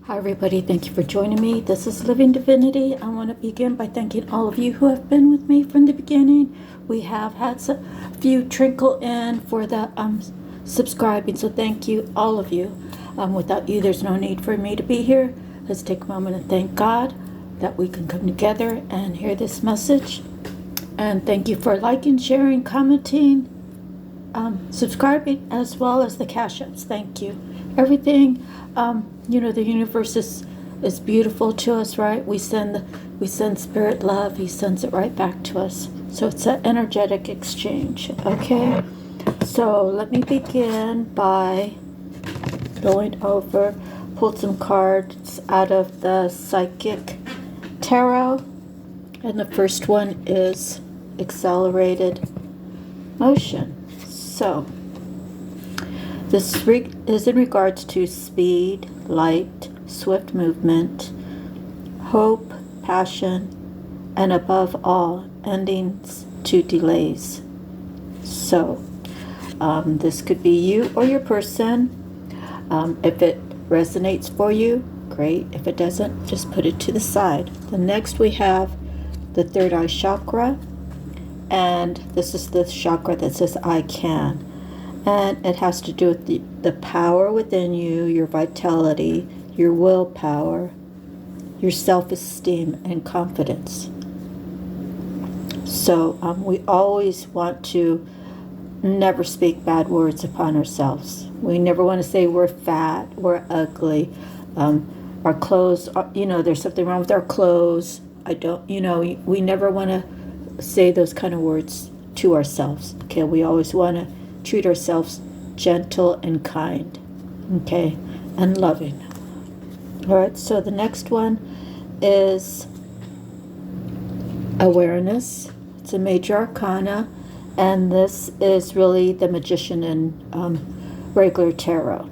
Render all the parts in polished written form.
Hi everybody, thank you for joining me. This is Living Divinity. I want to begin by thanking all of you who have been with me from the beginning. We have had a few trickle in for the subscribing, so thank you, all of you. Without you, there's no need for me to be here. Let's take a moment and thank God that we can come together and hear this message. And thank you for liking, sharing, commenting, subscribing, as well as the cash apps. Thank you. Everything, the universe is beautiful to us, right? We send spirit love. He sends it right back to us. So it's an energetic exchange. Okay. So let me begin by going over, pulled some cards out of the Psychic Tarot, and the first one is accelerated motion. So this is in regards to speed, light, swift movement, hope, passion, and above all, endings to delays. So this could be you or your person. If it resonates for you, great. If it doesn't, just put it to the side. The next we have the third eye chakra, and this is the chakra that says I can. And it has to do with the power within you, your vitality, your willpower, your self-esteem, and confidence. So we always want to never speak bad words upon ourselves. We never want to say we're fat, we're ugly, our clothes, there's something wrong with our clothes. We never want to say those kind of words to ourselves. Okay, we always want to treat ourselves gentle and kind, okay, and loving. All right, so the next one is awareness. It's a major arcana, and this is really the magician in regular tarot.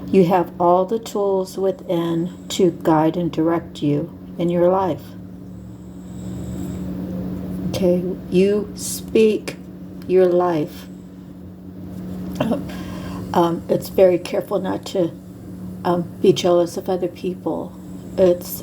You have all the tools within to guide and direct you in your life. Okay, you speak your life. It's very careful not to be jealous of other people. It's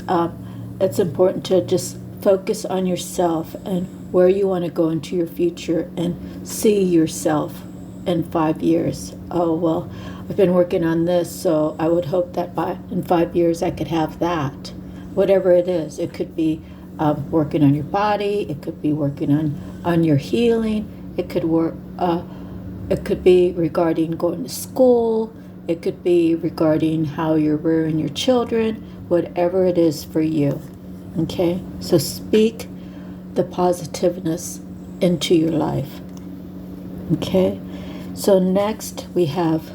important to just focus on yourself and where you want to go into your future and see yourself in 5 years. Oh, well, I've been working on this, so I would hope that in 5 years I could have that. Whatever it is, it could be working on your body. It could be working on your healing. It could be regarding going to school. It could be regarding how you're rearing your children, whatever it is for you. Okay? So speak the positiveness into your life. Okay? So next we have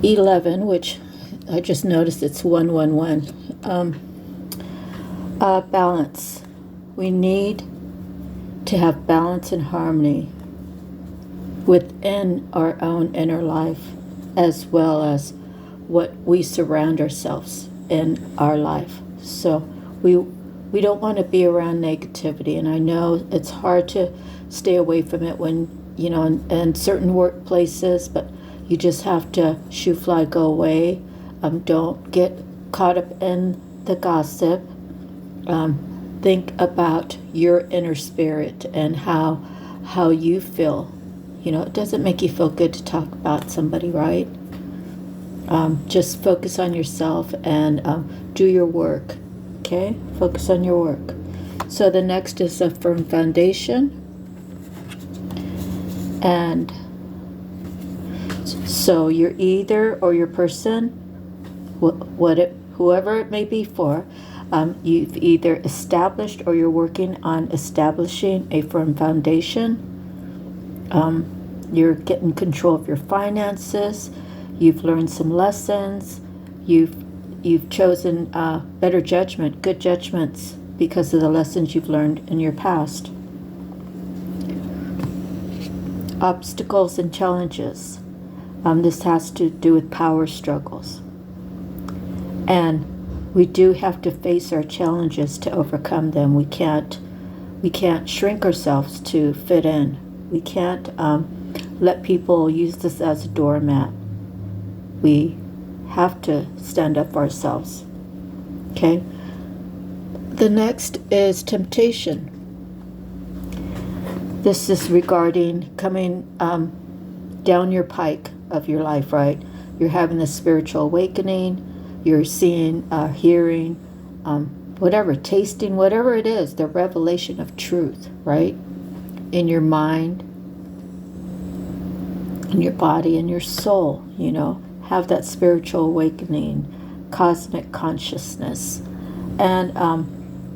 11, which I just noticed it's 111. Balance. We need to have balance and harmony within our own inner life, as well as what we surround ourselves in our life. So we don't want to be around negativity, and I know it's hard to stay away from it when in certain workplaces, but you just have to shoo fly, go away. Don't get caught up in the gossip. Think about your inner spirit and how you feel. It doesn't make you feel good to talk about somebody, right? Just focus on yourself and do your work, okay? Focus on your work. So the next is a firm foundation. And so you're either, or your person, whoever it may be for, you've either established or you're working on establishing a firm foundation. You're getting control of your finances. You've learned some lessons. You've chosen better judgment, good judgments, because of the lessons you've learned in your past. Obstacles and challenges. This has to do with power struggles. And we do have to face our challenges to overcome them. We can't shrink ourselves to fit in. We can't let people use this as a doormat. We have to stand up for ourselves. Okay? The next is temptation. This is regarding coming down your pike of your life, right? You're having a spiritual awakening. You're seeing, hearing, whatever, tasting, whatever it is, the revelation of truth, right? In your mind, in your body, in your soul, have that spiritual awakening, cosmic consciousness, and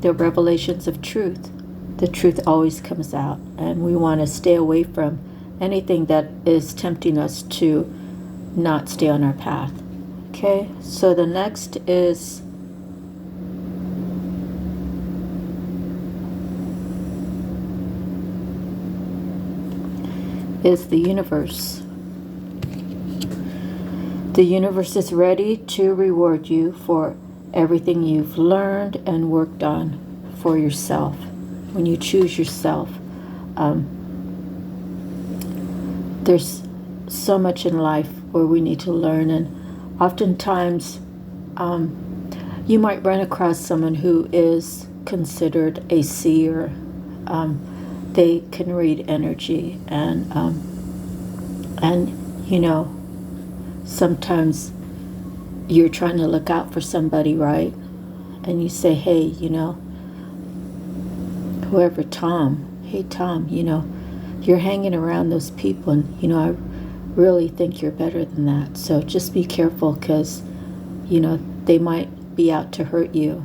the revelations of truth. The truth always comes out, and we want to stay away from anything that is tempting us to not stay on our path. Okay, so the next is the universe. The universe is ready to reward you for everything you've learned and worked on for yourself. When you choose yourself, there's so much in life where we need to learn, and oftentimes you might run across someone who is considered a seer. They can read energy, and sometimes you're trying to look out for somebody, right? And you say, hey, whoever, Tom, hey Tom, you're hanging around those people, and I really think you're better than that. So just be careful, because they might be out to hurt you.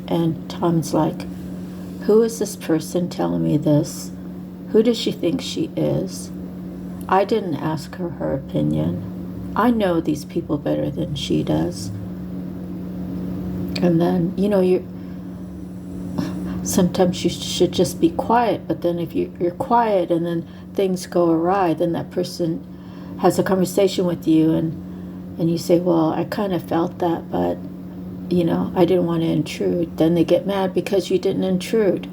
And Tom's like, who is this person telling me this? Who does she think she is? I didn't ask her opinion. I know these people better than she does. And then sometimes you should just be quiet, but then if you're quiet and then things go awry, then that person has a conversation with you, and you say, well, I kind of felt that, but I didn't want to intrude. Then they get mad because you didn't intrude.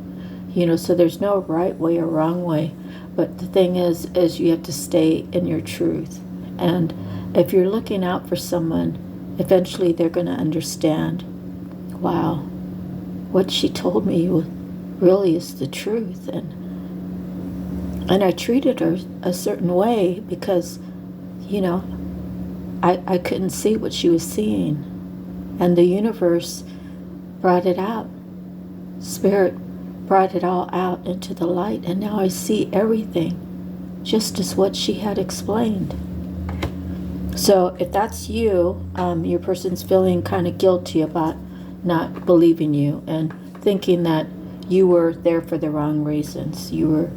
So there's no right way or wrong way, but the thing is you have to stay in your truth. And if you're looking out for someone, eventually they're going to understand, wow, what she told me really is the truth. And I treated her a certain way because, I couldn't see what she was seeing. And the universe brought it out. Spirit brought it all out into the light. And now I see everything just as what she had explained. So if that's you, your person's feeling kind of guilty about not believing you and thinking that you were there for the wrong reasons. You were,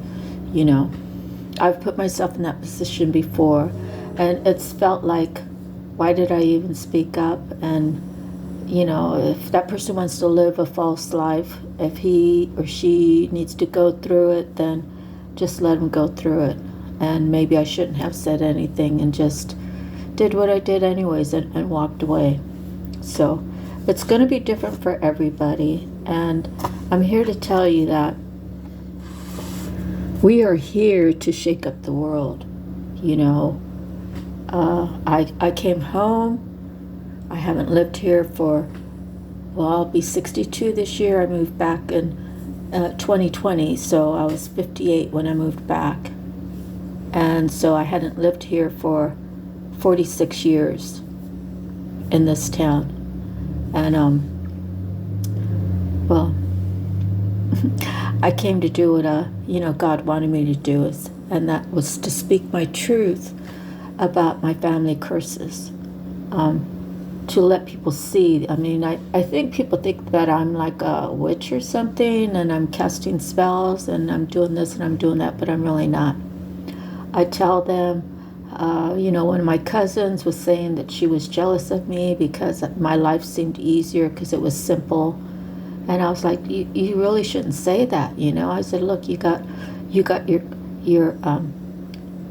I've put myself in that position before, and it's felt like, why did I even speak up? And, if that person wants to live a false life, if he or she needs to go through it, then just let them go through it. And maybe I shouldn't have said anything and just did what I did anyways and walked away. So it's going to be different for everybody. And I'm here to tell you that we are here to shake up the world. I came home. I haven't lived here for, I'll be 62 this year. I moved back in 2020, so I was 58 when I moved back. And so I hadn't lived here for 46 years in this town. And, I came to do what, God wanted me to do, and that was to speak my truth about my family curses. To let people see. I mean, I think people think that I'm like a witch or something, and I'm casting spells, and I'm doing this and I'm doing that, but I'm really not. I tell them, one of my cousins was saying that she was jealous of me because my life seemed easier because it was simple. And I was like, you really shouldn't say that, I said, look, you got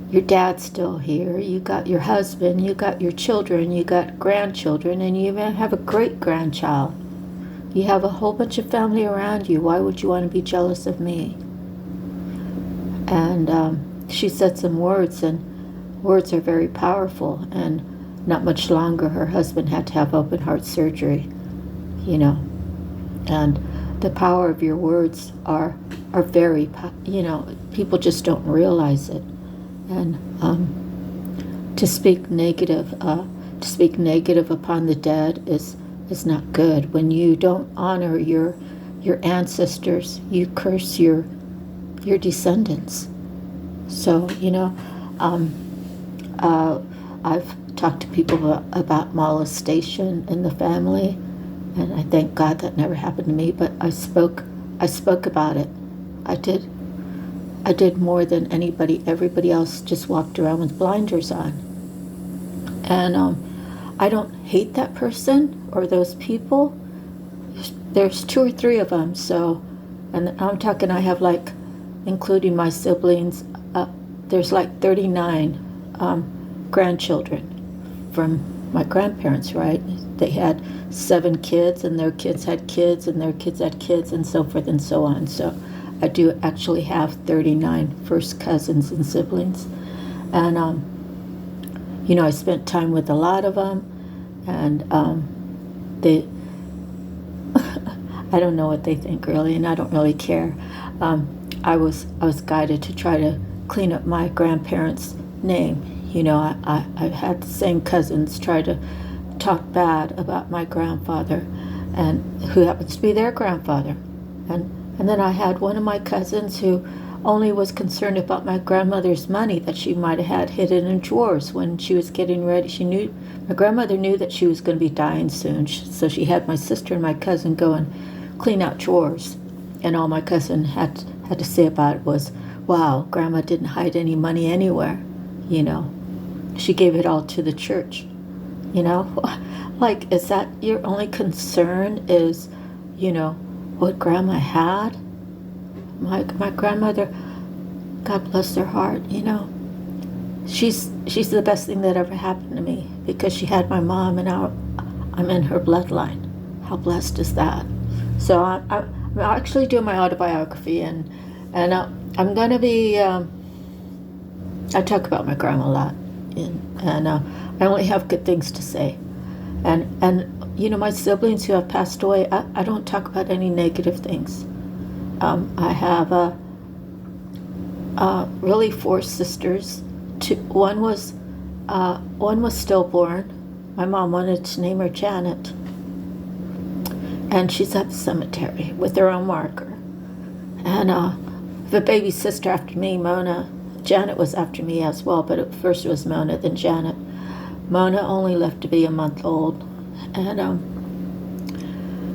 your dad's still here, you got your husband, you got your children, you got grandchildren, and you even have a great-grandchild. You have a whole bunch of family around you. Why would you want to be jealous of me? And she said some words, and words are very powerful. And not much longer, her husband had to have open heart surgery, you know. And the power of your words are very, people just don't realize it. And to speak negative upon the dead is not good. When you don't honor your ancestors, you curse your descendants. So I've talked to people about molestation in the family, and I thank God that never happened to me. But I spoke about it. I did more than anybody. Everybody else just walked around with blinders on. And I don't hate that person or those people. There's 2 or 3 of them. So, and I'm talking, I have including my siblings, there's 39 grandchildren from my grandparents, right? They had 7 kids, and their kids had kids, and their kids had kids, and so forth and so on. So I do actually have 39 first cousins and siblings. And, I spent time with a lot of them, and they, I don't know what they think really, and I don't really care. I was guided to try to clean up my grandparents' name. I had the same cousins try to talk bad about my grandfather, and who happens to be their grandfather. And then I had one of my cousins who only was concerned about my grandmother's money that she might have had hidden in drawers when she was getting ready. My grandmother knew that she was going to be dying soon, so she had my sister and my cousin go and clean out drawers. And all my cousin had to say about it was, wow, Grandma didn't hide any money anywhere, She gave it all to the church, is that your only concern is, what Grandma had? My grandmother, God bless her heart, she's the best thing that ever happened to me, because she had my mom, and I'm in her bloodline. How blessed is that? So I'm actually doing my autobiography, and I'm going to be, I talk about my grandma a lot, and I only have good things to say. And my siblings who have passed away, I don't talk about any negative things. I have really 4 sisters. One was stillborn. My mom wanted to name her Janet, and she's at the cemetery with her own marker. And the baby sister after me, Mona. Janet was after me as well, but at first it was Mona, then Janet. Mona only lived to be a month old, and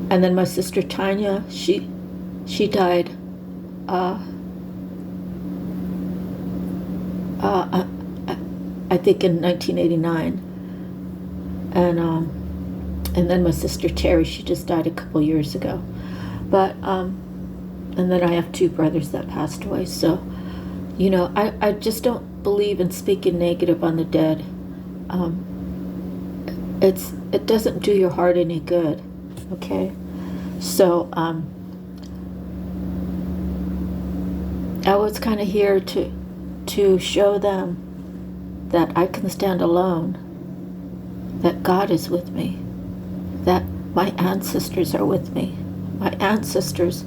then my sister Tanya, she died. I think in 1989, and then my sister Terry, she just died a couple years ago. But and then I have 2 brothers that passed away. So, I just don't believe in speaking negative on the dead. It doesn't do your heart any good. Okay, so I was kind of here to show them that I can stand alone, that God is with me, that my ancestors are with me. My ancestors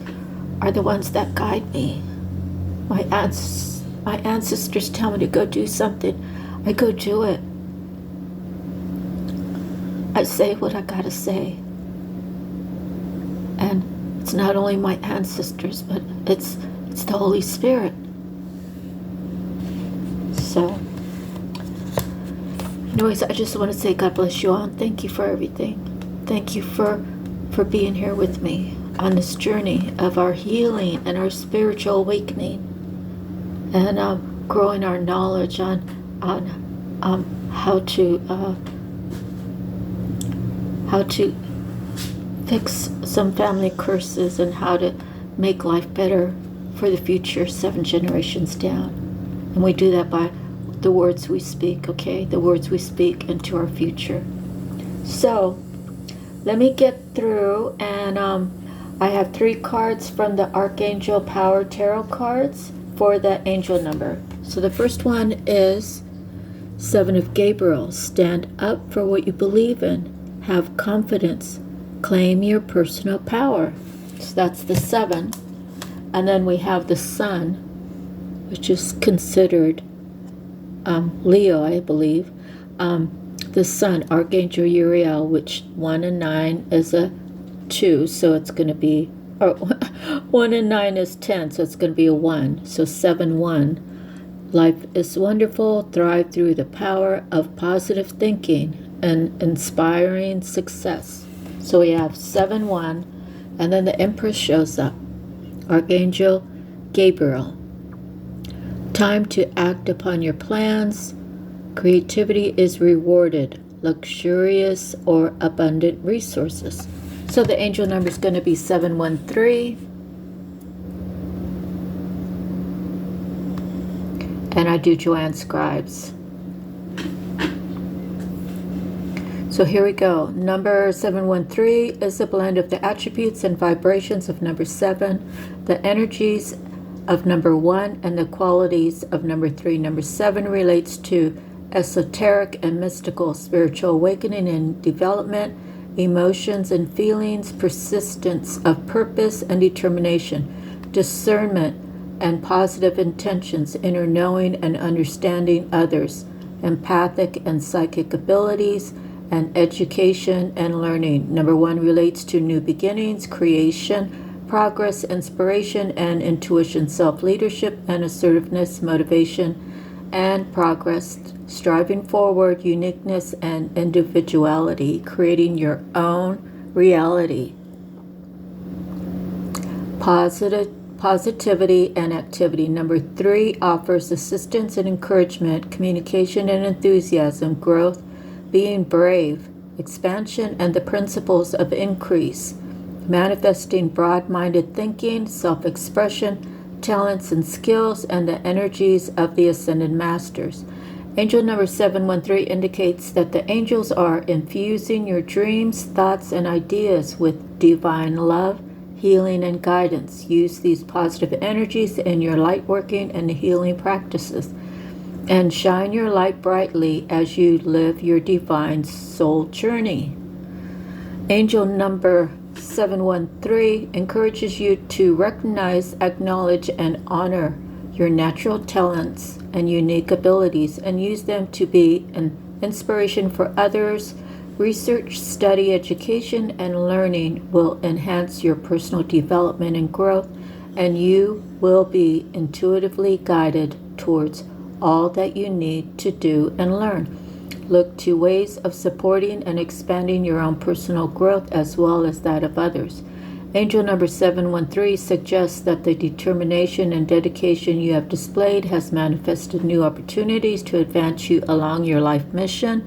are the ones that guide me. My ancestors tell me to go do something, I go do it. I say what I gotta say. And it's not only my ancestors, but it's the Holy Spirit. So, anyways, I just want to say God bless you all, and thank you for everything. Thank you for being here with me on this journey of our healing and our spiritual awakening, and growing our knowledge on how to fix some family curses, and how to make life better for the future 7 generations down. And we do that by the words we speak, okay? The words we speak into our future. So, let me get through, and I have 3 cards from the Archangel Power Tarot cards for the angel number. So the first one is Seven of Gabriel, stand up for what you believe in. Have confidence. Claim your personal power. So that's the 7. And then we have the sun, which is considered Leo, I believe. The sun, Archangel Uriel, which 1 and 9 is a 2, so it's going to be, or 1 and 9 is 10, so it's going to be a 1. So 7, 1. Life is wonderful. Thrive through the power of positive thinking and inspiring success. So we have 7, 1, and then the Empress shows up. Archangel Gabriel. Time to act upon your plans. Creativity is rewarded. Luxurious or abundant resources. So the angel number is going to be 713. And I do Joanne Scribes. So here we go. Number 713 is a blend of the attributes and vibrations of number 7, the energies of number 1, and the qualities of number 3. Number 7 relates to esoteric and mystical spiritual awakening and development, emotions and feelings, persistence of purpose and determination, discernment and positive intentions, inner knowing and understanding others, empathic and psychic abilities, and education and learning. Number 1 relates to new beginnings, creation, progress, inspiration, and intuition, self-leadership and assertiveness, motivation and progress, striving forward, uniqueness and individuality, creating your own reality. Positivity and activity. Number 3 offers assistance and encouragement, communication and enthusiasm, growth, being brave, expansion, and the principles of increase, manifesting broad-minded thinking, self-expression, talents and skills, and the energies of the Ascended Masters. Angel number 713 indicates that the angels are infusing your dreams, thoughts, and ideas with divine love, healing, and guidance. Use these positive energies in your light working and healing practices, and shine your light brightly as you live your divine soul journey. Angel number 713 encourages you to recognize, acknowledge, and honor your natural talents and unique abilities, and use them to be an inspiration for others. Research, study, education, and learning will enhance your personal development and growth, and you will be intuitively guided towards all that you need to do and learn. Look to ways of supporting and expanding your own personal growth as well as that of others. Angel number 713 suggests that the determination and dedication you have displayed has manifested new opportunities to advance you along your life mission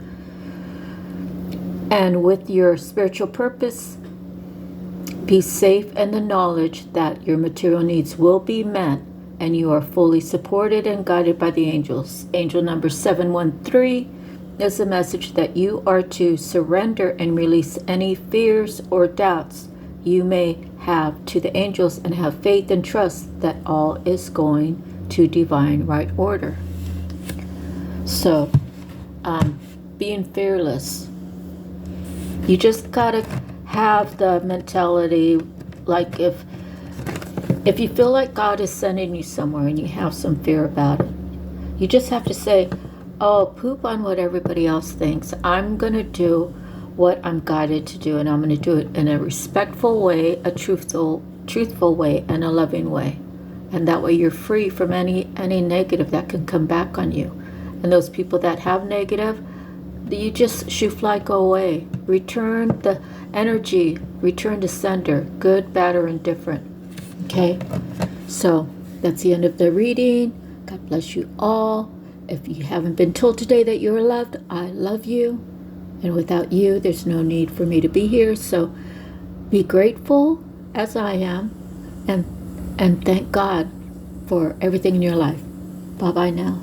and with your spiritual purpose. Be safe in the knowledge that your material needs will be met and you are fully supported and guided by the angels. Angel number 713 is a message that you are to surrender and release any fears or doubts you may have to the angels, and have faith and trust that all is going to divine right order. So, being fearless. You just gotta have the mentality, like if you feel like God is sending you somewhere and you have some fear about it, you just have to say, oh, poop on what everybody else thinks. I'm gonna do what I'm guided to do, and I'm going to do it in a respectful way, a truthful way, and a loving way. And that way you're free from any negative that can come back on you. And those people that have negative, you just shoot, fly, go away. Return the energy, return to sender, good, bad, or indifferent. Okay? So that's the end of the reading. God bless you all. If you haven't been told today that you're loved, I love you. And without you, there's no need for me to be here. So be grateful, as I am, and thank God for everything in your life. Bye-bye now.